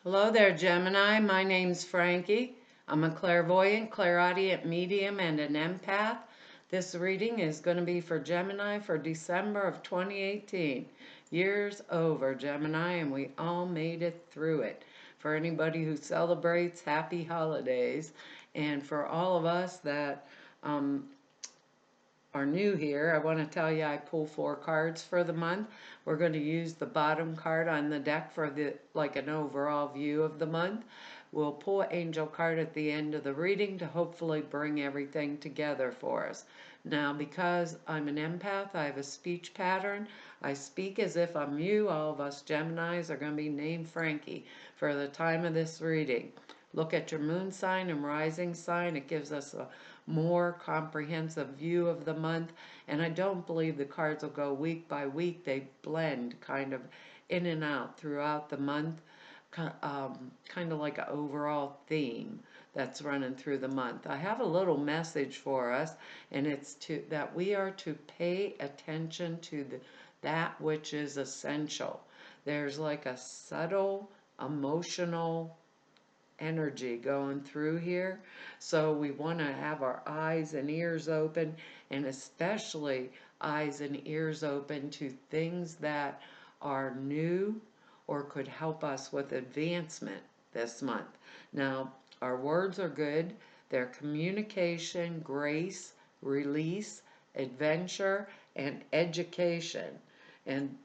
Hello there, Gemini. My name's Frankie. I'm a clairvoyant, clairaudient medium, and an empath. This reading is going to be for Gemini for December of 2018. Years over, Gemini, and we all made it through it. For anybody who celebrates, happy holidays. And for all of us that um, are new here, I want to tell you I pull 4 cards for the month. We're going to use the bottom card on the deck for an overall view of the month. We'll pull an angel card at the end of the reading to hopefully bring everything together for us. Now, because I'm an empath, I have a speech pattern. I speak as if I'm you. All of us Geminis are going to be named Frankie for the time of this reading. Look at your moon sign and rising sign. It gives us a more comprehensive view of the month. And I don't believe the cards will go week by week. They blend kind of in and out throughout the month, kind of like an overall theme that's running through the month. I have a little message for us, and it's that we are to pay attention to that which is essential. There's like a subtle emotional energy going through here. So we want to have our eyes and ears open, and especially eyes and ears open to things that are new or could help us with advancement this month. Now, our words are good. They're communication, grace, release, adventure, and education. And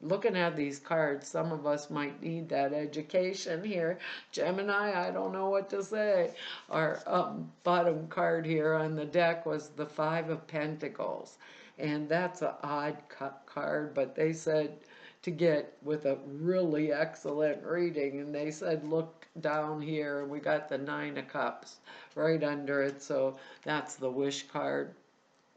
looking at these cards, some of us might need that education here. Gemini, I don't know what to say. Our bottom card here on the deck was the Five of Pentacles. And that's an odd card, but they said to get with a really excellent reading. And they said, look down here, and we got the Nine of Cups right under it. So that's the wish card.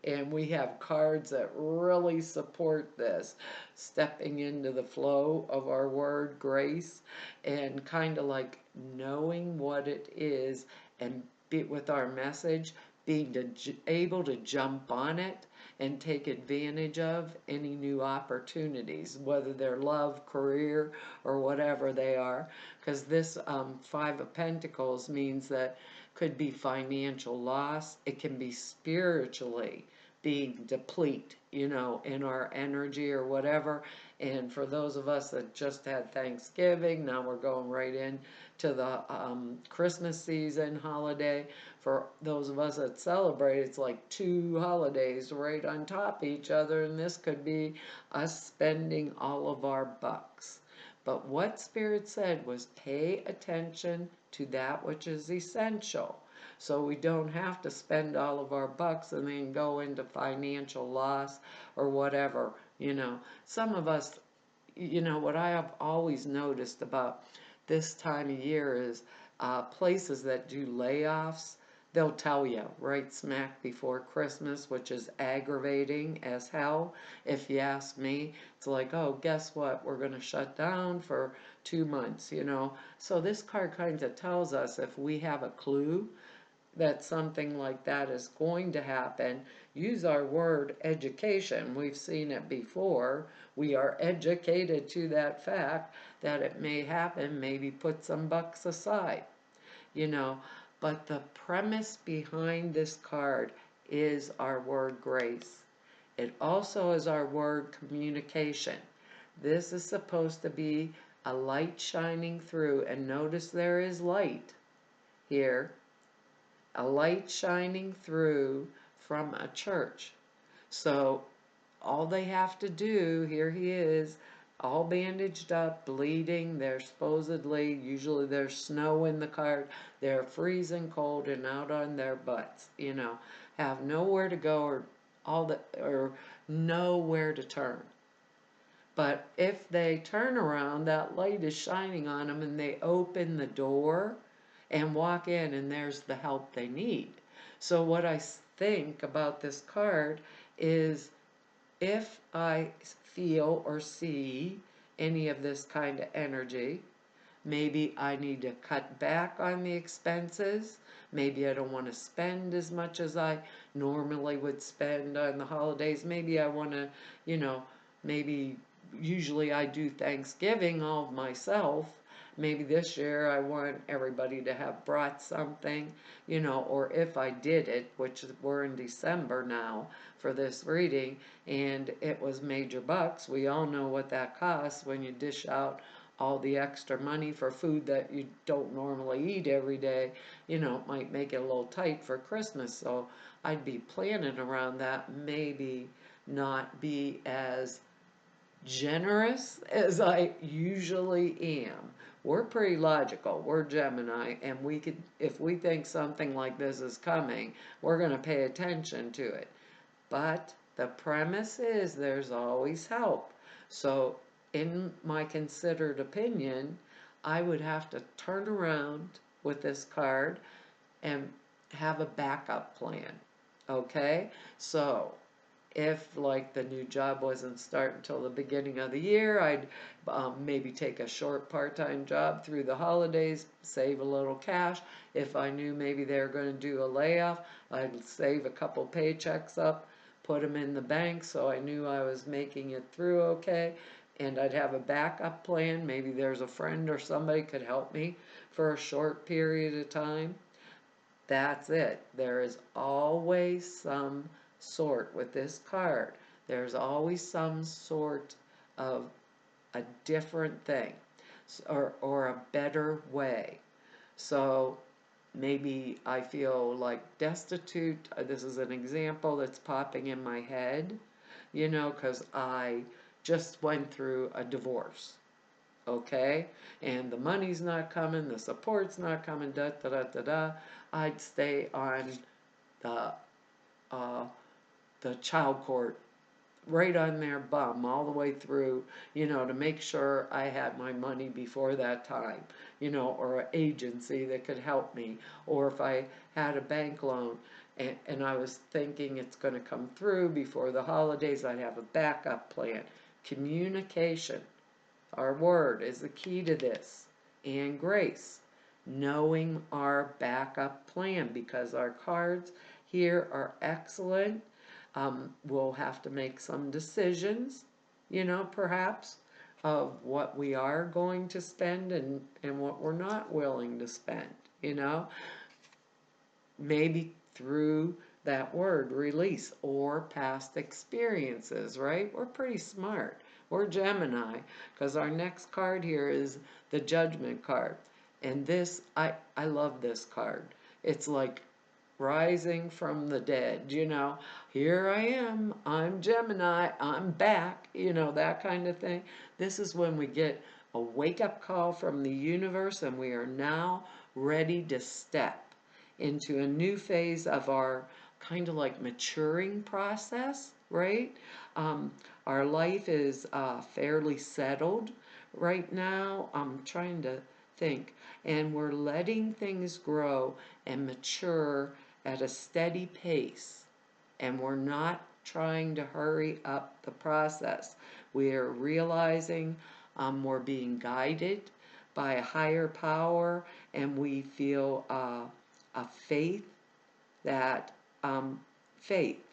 And we have cards that really support this, stepping into the flow of our word grace and kind of like knowing what it is and be with our message, able to jump on it and take advantage of any new opportunities, whether they're love, career, or whatever they are. Because this Five of Pentacles means that could be financial loss, it can be spiritually being deplete, in our energy or whatever. And for those of us that just had Thanksgiving, now we're going right in to the Christmas season holiday. For those of us that celebrate, it's like 2 holidays right on top of each other, and this could be us spending all of our bucks. But what Spirit said was pay attention to that which is essential. So we don't have to spend all of our bucks and then go into financial loss or whatever. Some of us, what I have always noticed about this time of year is places that do layoffs, they'll tell you right smack before Christmas, which is aggravating as hell. If you ask me, it's like, oh, guess what? We're going to shut down for 2 months. So this card kind of tells us if we have a clue that something like that is going to happen, use our word education. We've seen it before. We are educated to that fact that it may happen, maybe put some bucks aside, you know. But the premise behind this card is our word grace. It also is our word communication. This is supposed to be a light shining through, and notice there is light here, a light shining through from a church. So all they have to do, here he is, all bandaged up, bleeding. They're supposedly, usually there's snow in the cart. They're freezing cold and out on their butts, have nowhere to go or nowhere to turn. But if they turn around, that light is shining on them and they open the door and walk in, and there's the help they need. So what I think about this card is if I feel or see any of this kind of energy, maybe I need to cut back on the expenses. Maybe I don't want to spend as much as I normally would spend on the holidays. Maybe I want to, maybe usually I do Thanksgiving all myself, maybe this year I want everybody to have brought something, or if I did it, which we're in December now for this reading, and it was major bucks. We all know what that costs when you dish out all the extra money for food that you don't normally eat every day. It might make it a little tight for Christmas, so I'd be planning around that, maybe not be as generous as I usually am. We're pretty logical. We're Gemini, and we could, if we think something like this is coming, we're going to pay attention to it. But the premise is there's always help. So, in my considered opinion, I would have to turn around with this card and have a backup plan. Okay? So, if like the new job wasn't starting until the beginning of the year, I'd maybe take a short part-time job through the holidays, save a little cash. If I knew maybe they were going to do a layoff, I'd save a couple paychecks up, put them in the bank so I knew I was making it through okay, and I'd have a backup plan. Maybe there's a friend or somebody could help me for a short period of time. That's it. There is always some sort with this card. There's always some sort of a different thing, or a better way. So maybe I feel like destitute. This is an example that's popping in my head, because I just went through a divorce. Okay, and the money's not coming, the support's not coming, da da da da da. I'd stay on the uh, the child court, right on their bum all the way through, to make sure I had my money before that time, or an agency that could help me, or if I had a bank loan and I was thinking it's going to come through before the holidays, I'd have a backup plan. Communication, our word, is the key to this, and grace. Knowing our backup plan, because our cards here are excellent. We'll have to make some decisions, perhaps, of what we are going to spend and what we're not willing to spend, maybe through that word, release, or past experiences, right? We're pretty smart. We're Gemini, because our next card here is the Judgment card. And this, I love this card. It's like rising from the dead, here I am, I'm Gemini, I'm back, that kind of thing. This is when we get a wake-up call from the universe, and we are now ready to step into a new phase of our kind of like maturing process, right? Our life is fairly settled right now. I'm trying to think, and we're letting things grow and mature at a steady pace, and we're not trying to hurry up the process. We are realizing we're being guided by a higher power, and we feel a that faith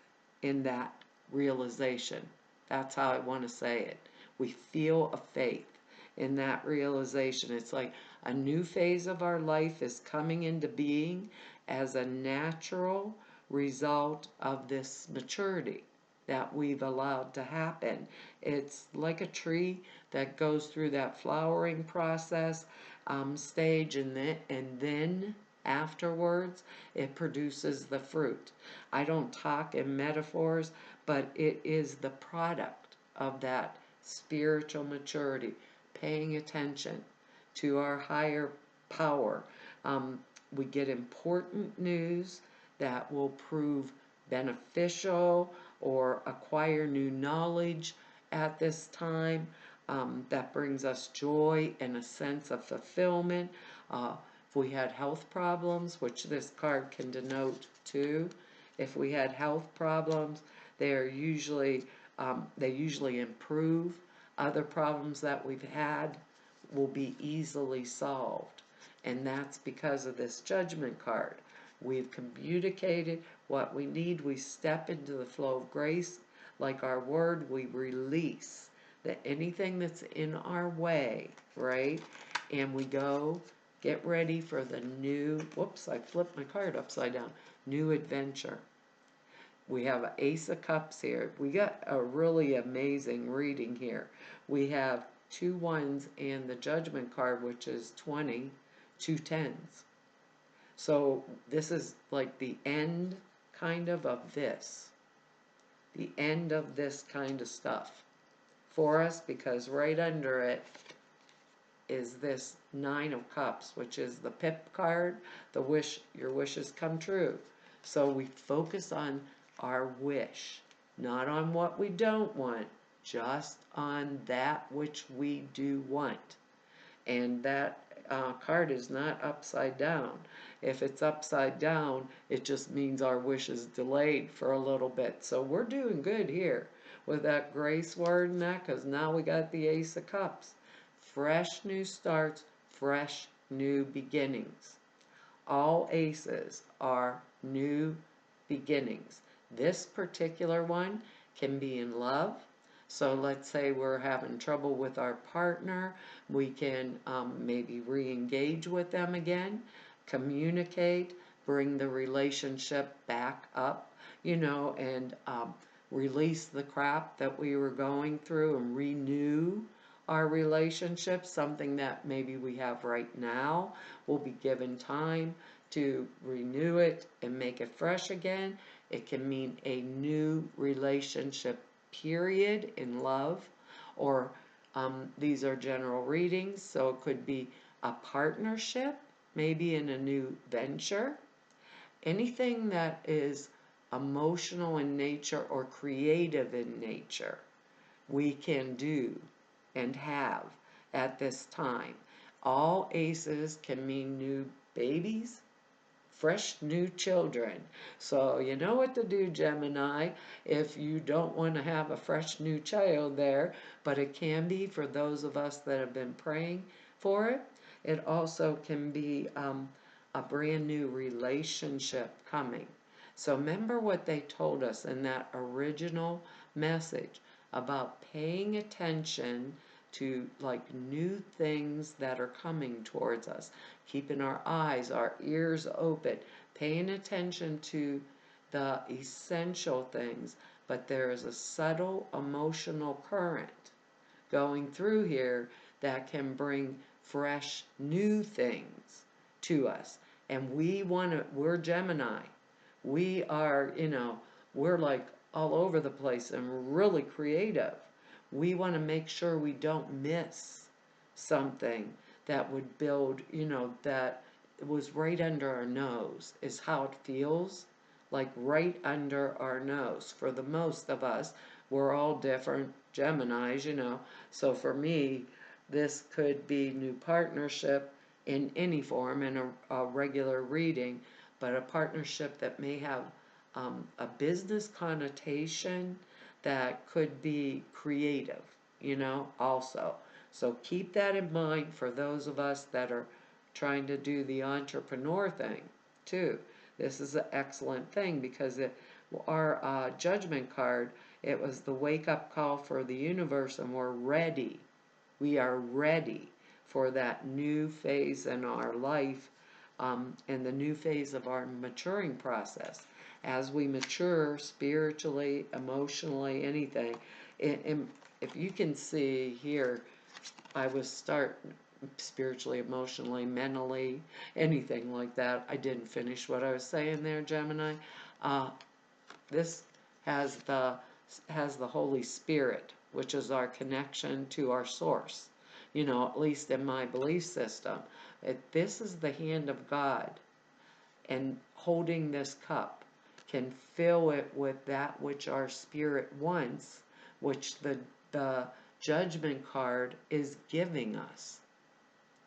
in that realization. That's how I want to say it. We feel a faith in that realization. It's like a new phase of our life is coming into being as a natural result of this maturity that we've allowed to happen. It's like a tree that goes through that flowering process stage, and then afterwards it produces the fruit. I don't talk in metaphors, but it is the product of that spiritual maturity, paying attention to our higher power. We get important news that will prove beneficial or acquire new knowledge at this time. That brings us joy and a sense of fulfillment. If we had health problems, which this card can denote too, if we had health problems, they usually improve. Other problems that we've had will be easily solved, and that's because of this Judgment card. We've communicated what we need. We step into the flow of grace. Like our word, we release anything that's in our way, right? and we go get ready for the new, whoops, I flipped my card upside down, new adventure. We have an Ace of Cups here. We got a really amazing reading here. We have 2 1s and the Judgment card, which is 20, 2 10s. So this is like the end kind of this. The end of this kind of stuff for us, because right under it is this 9 of Cups, which is the Pip card, the wish, your wishes come true. So we focus on our wish, not on what we don't want, just on that which we do want. And that card is not upside down. If it's upside down, it just means our wish is delayed for a little bit. So we're doing good here with that gray sword and that, because now we got the Ace of Cups. Fresh new starts, fresh new beginnings. All aces are new beginnings. This particular one can be in love. So let's say we're having trouble with our partner, we can maybe re-engage with them again, communicate, bring the relationship back up, and release the crap that we were going through and renew our relationship. Something that maybe we have right now will be given time to renew it and make it fresh again. It can mean a new relationship period in love, or these are general readings, so it could be a partnership, maybe in a new venture. Anything that is emotional in nature or creative in nature, we can do and have at this time. All aces can mean new babies, fresh new children. So you know what to do, Gemini, if you don't want to have a fresh new child there, but it can be for those of us that have been praying for it. It also can be a brand new relationship coming. So remember what they told us in that original message about paying attention to like new things that are coming towards us, keeping our eyes, our ears open, paying attention to the essential things. But there is a subtle emotional current going through here that can bring fresh new things to us. And we're Gemini. We are, we're like all over the place and really creative. We want to make sure we don't miss something that would build, that was right under our nose, is how it feels, like right under our nose. For the most of us, we're all different Geminis, So for me, this could be new partnership in any form, in a regular reading, but a partnership that may have a business connotation that could be creative, also. So keep that in mind for those of us that are trying to do the entrepreneur thing, too. This is an excellent thing because our Judgment card, it was the wake-up call for the universe, and we're ready. We are ready for that new phase in our life, and the new phase of our maturing process. As we mature spiritually, emotionally, anything, and if you can see here, I was spiritually, emotionally, mentally, anything like that. I didn't finish what I was saying there, Gemini. This has the Holy Spirit, which is our connection to our source. At least in my belief system, this is the hand of God, and holding this cup can fill it with that which our spirit wants, which the Judgment card is giving us.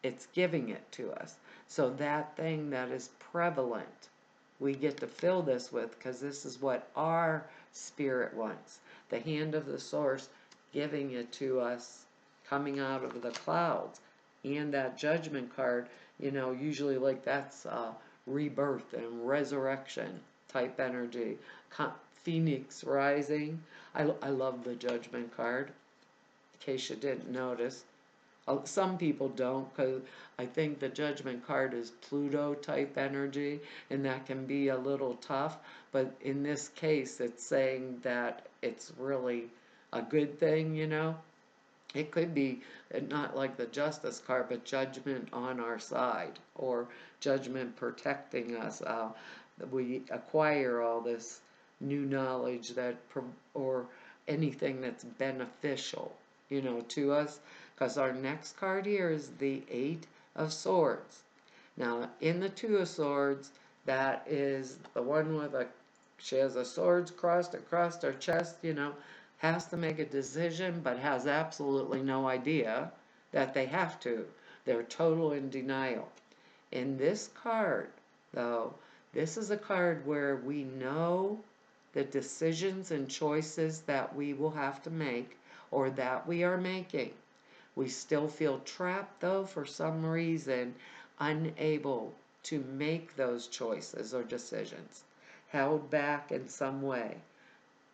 It's giving it to us. So that thing that is prevalent, we get to fill this with, because this is what our spirit wants. The hand of the source giving it to us, coming out of the clouds. And that Judgment card, usually like that's rebirth and resurrection type energy. Phoenix rising. I love the Judgment card, in case you didn't notice. Some people don't, because I think the Judgment card is Pluto type energy, and that can be a little tough. But in this case, it's saying that it's really a good thing, you know? It could be not like the Justice card, but judgment on our side, or judgment protecting us. We acquire all this new knowledge or anything that's beneficial, to us. Because our next card here is the Eight of Swords. Now, in the Two of Swords, that is the one she has a swords crossed across her chest, has to make a decision, but has absolutely no idea that they have to. They're total in denial. In this card, though, this is a card where we know the decisions and choices that we will have to make, or that we are making. We still feel trapped, though, for some reason, unable to make those choices or decisions, held back in some way.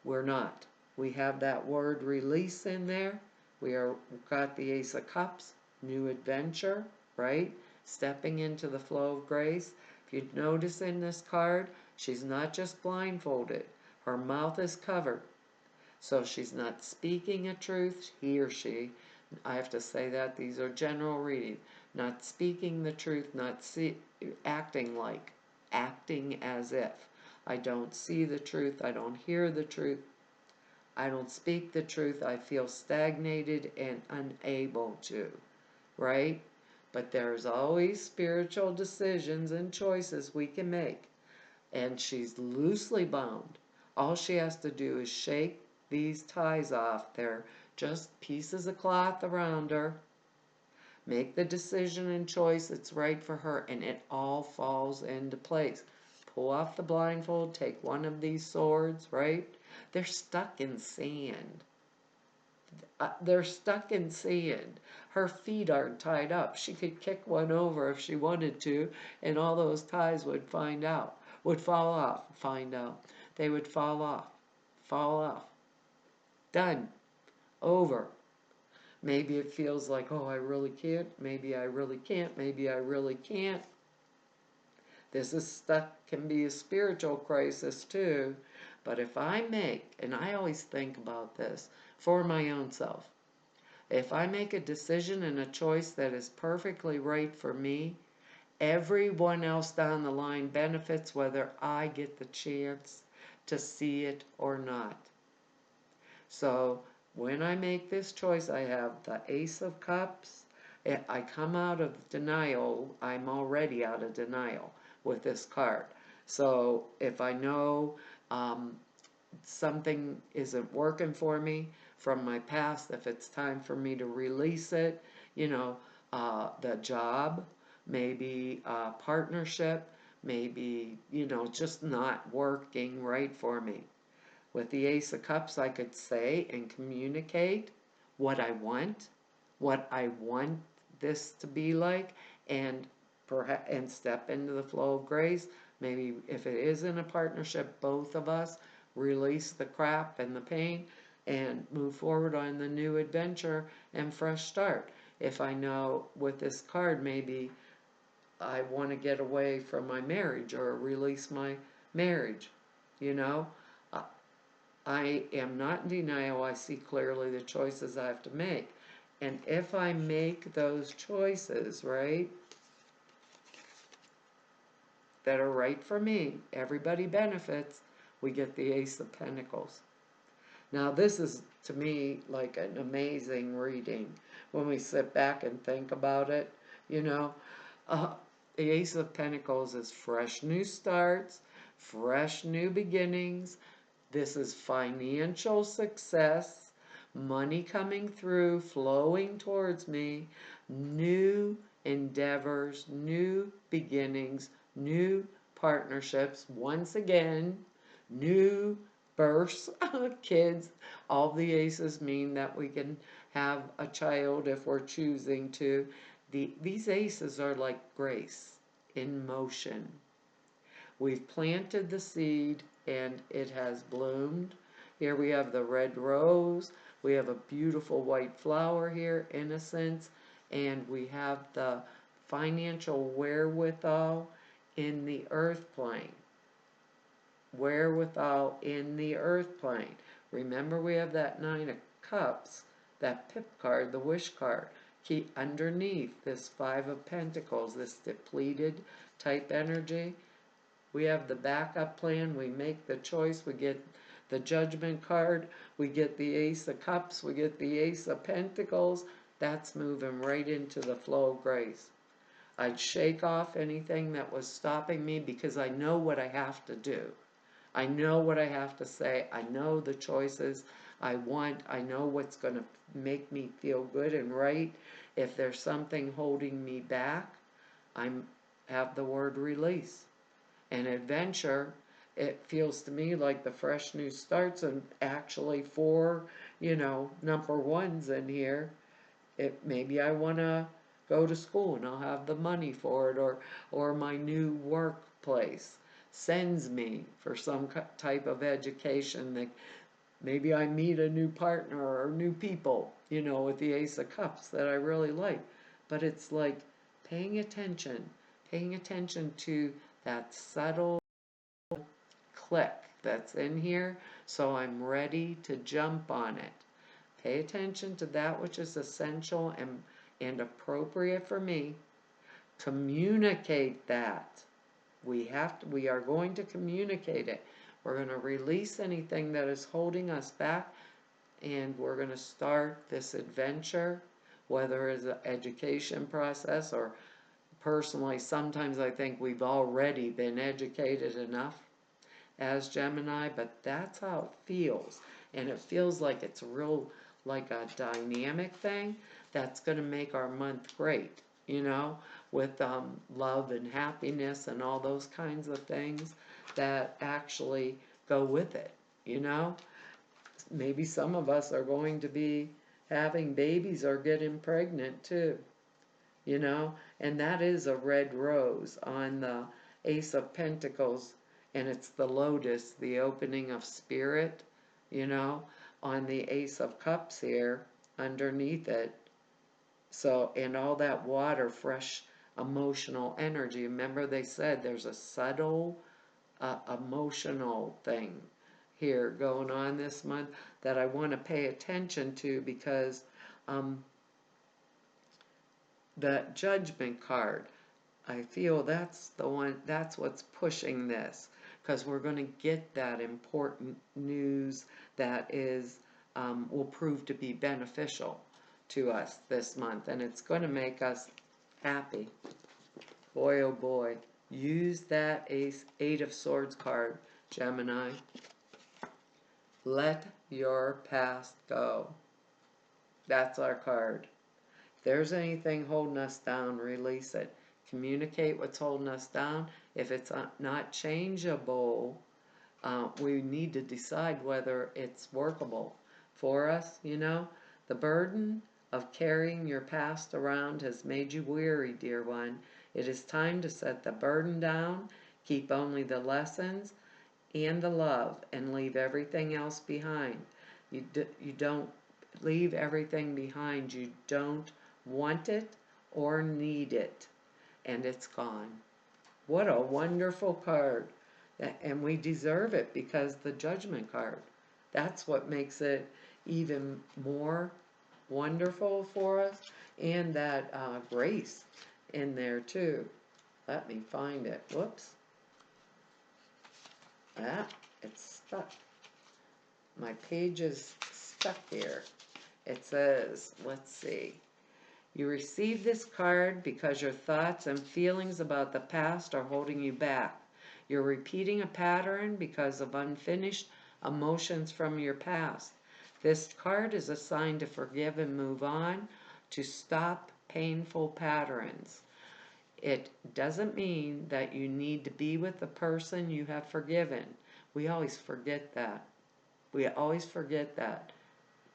We're not. We have that word release in there. We've got the Ace of Cups, new adventure, right? Stepping into the flow of grace. If you notice in this card, she's not just blindfolded. Her mouth is covered. So she's not speaking a truth, he or she. I have to say that. These are general reading. Not speaking the truth, acting as if. I don't see the truth. I don't hear the truth. I don't speak the truth. I feel stagnated and unable to, right? But there's always spiritual decisions and choices we can make. And she's loosely bound. All she has to do is shake these ties off. They're just pieces of cloth around her. Make the decision and choice that's right for her, and it all falls into place. Pull off the blindfold, take one of these swords, right? They're stuck in sand. They're stuck in sand. Her feet aren't tied up. She could kick one over if she wanted to, and all those ties would fall off. They would fall off. Done. Over. Maybe it feels like, oh, I really can't. Maybe I really can't. Maybe I really can't. Can be a spiritual crisis too. But if I make, and I always think about this for my own self, if I make a decision and a choice that is perfectly right for me, everyone else down the line benefits whether I get the chance to see it or not. So when I make this choice, I have the Ace of Cups. I come out of denial. I'm already out of denial with this card. So if I know something isn't working for me from my past, if it's time for me to release it, the job, maybe a partnership, maybe, just not working right for me. With the Ace of Cups, I could say and communicate what I want this to be like, and step into the flow of grace. Maybe if it is in a partnership, both of us release the crap and the pain and move forward on the new adventure and fresh start. If I know with this card, maybe I want to get away from my marriage or release my marriage, I am not in denial. I see clearly the choices I have to make. And if I make those choices, right, that are right for me, everybody benefits, we get the Ace of Pentacles. Now, this is, to me, like an amazing reading when we sit back and think about it, The Ace of Pentacles is fresh new starts, fresh new beginnings. This is financial success, money coming through, flowing towards me, new endeavors, new beginnings, new partnerships, once again, new births, kids. All the aces mean that we can have a child if we're choosing to. These aces are like grace in motion. We've planted the seed and it has bloomed. Here we have the red rose. We have a beautiful white flower here, innocence. And we have the financial wherewithal in the earth plane. Wherewithal in the earth plane. Remember, we have that Nine of Cups, that pip card, the wish card. Keep underneath this Five of Pentacles, this depleted type energy. We have the backup plan. We make the choice. We get the Judgment card. We get the Ace of Cups. We get the Ace of Pentacles. That's moving right into the flow of grace. I'd shake off anything that was stopping me because I know what I have to do. I know what I have to say. I know the choices I want. I know what's going to make me feel good and right. If there's something holding me back, I have the word release. And adventure, it feels to me like the fresh new starts, and actually for, number ones in here. Maybe I want to go to school and I'll have the money for it, or my new workplace sends me for some type of education that maybe I meet a new partner or new people, with the Ace of Cups that I really like. But it's like paying attention to that subtle click that's in here, so I'm ready to jump on it. Pay attention to that which is essential and appropriate for me. Communicate that. We are going to communicate it. We're going to release anything that is holding us back, and we're going to start this adventure, whether it's an education process or personally, sometimes I think we've already been educated enough as Gemini, but that's how it feels. And it feels like it's like a dynamic thing that's going to make our month great, with love and happiness and all those kinds of things that actually go with it, Maybe some of us are going to be having babies or getting pregnant too, and that is a red rose on the Ace of Pentacles, and it's the lotus, the opening of spirit, on the Ace of Cups here underneath it. So, and all that water, fresh emotional energy. Remember, they said there's a subtle emotional thing here going on this month that I want to pay attention to, because the Judgment card, I feel that's the one, that's what's pushing this, because we're going to get that important news that will prove to be beneficial to us this month, and it's going to make us happy. Boy, oh boy, use that Eight of Swords card, Gemini. Let your past go. That's our card. If there's anything holding us down, release it. Communicate what's holding us down. If it's not changeable, we need to decide whether it's workable for us. The burden of carrying your past around has made you weary, dear one. It is time to set the burden down, keep only the lessons and the love, and leave everything else behind. You don't leave everything behind. You don't want it or need it, and it's gone. What a wonderful card. And we deserve it, because the Judgment card, that's what makes it even more wonderful for us, and that grace in there too. Let me find it. Whoops. It's stuck. My page is stuck here. It says, let's see. You receive this card because your thoughts and feelings about the past are holding you back. You're repeating a pattern because of unfinished emotions from your past. This card is a sign to forgive and move on, to stop painful patterns. It doesn't mean that you need to be with the person you have forgiven. We always forget that.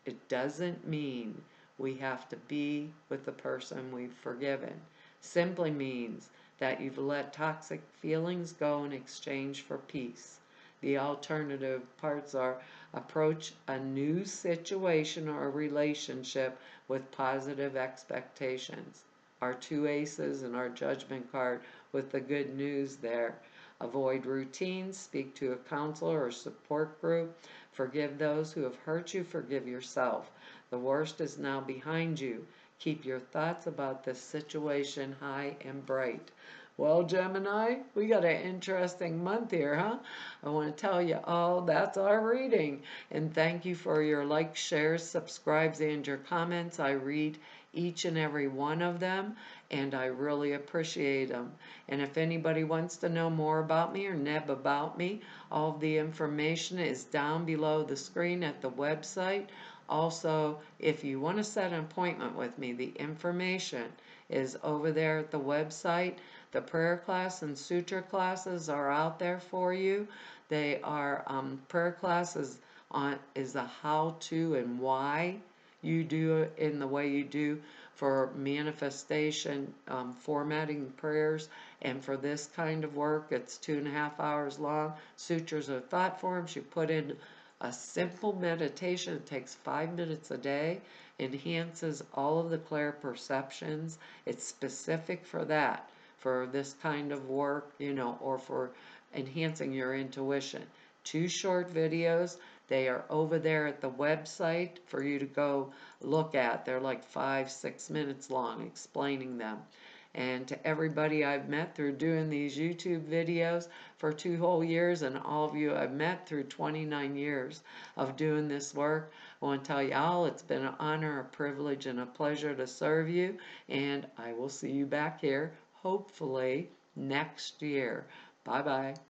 It doesn't mean we have to be with the person we've forgiven. Simply means that you've let toxic feelings go in exchange for peace. The alternative parts are approach a new situation or relationship with positive expectations. Our two aces and our judgment card with the good news there. Avoid routines, speak to a counselor or support group, forgive those who have hurt you, forgive yourself. The worst is now behind you. Keep your thoughts about this situation high and bright. Well, Gemini, we got an interesting month here, huh? I want to tell you all that's our reading. And thank you for your likes, shares, subscribes, and your comments. I read each and every one of them, and I really appreciate them. And if anybody wants to know more about me or neb about me, all of the information is down below the screen at the website. Also, if you want to set an appointment with me, the information is over there at the website. The prayer class and sutra classes are out there for you. They are prayer classes is a how to and why you do it in the way you do for manifestation, formatting prayers, and for this kind of work it's 2.5 hours long. Sutras are thought forms. You put in a simple meditation. It takes 5 minutes a day, enhances all of the clear perceptions. It's specific for that, for this kind of work, or for enhancing your intuition. 2 short videos. They are over there at the website for you to go look at. They're like 5-6 minutes long, explaining them. And to everybody I've met through doing these YouTube videos for 2 whole years, and all of you I've met through 29 years of doing this work, I want to tell you all it's been an honor, a privilege, and a pleasure to serve you. And I will see you back here, hopefully, next year. Bye-bye.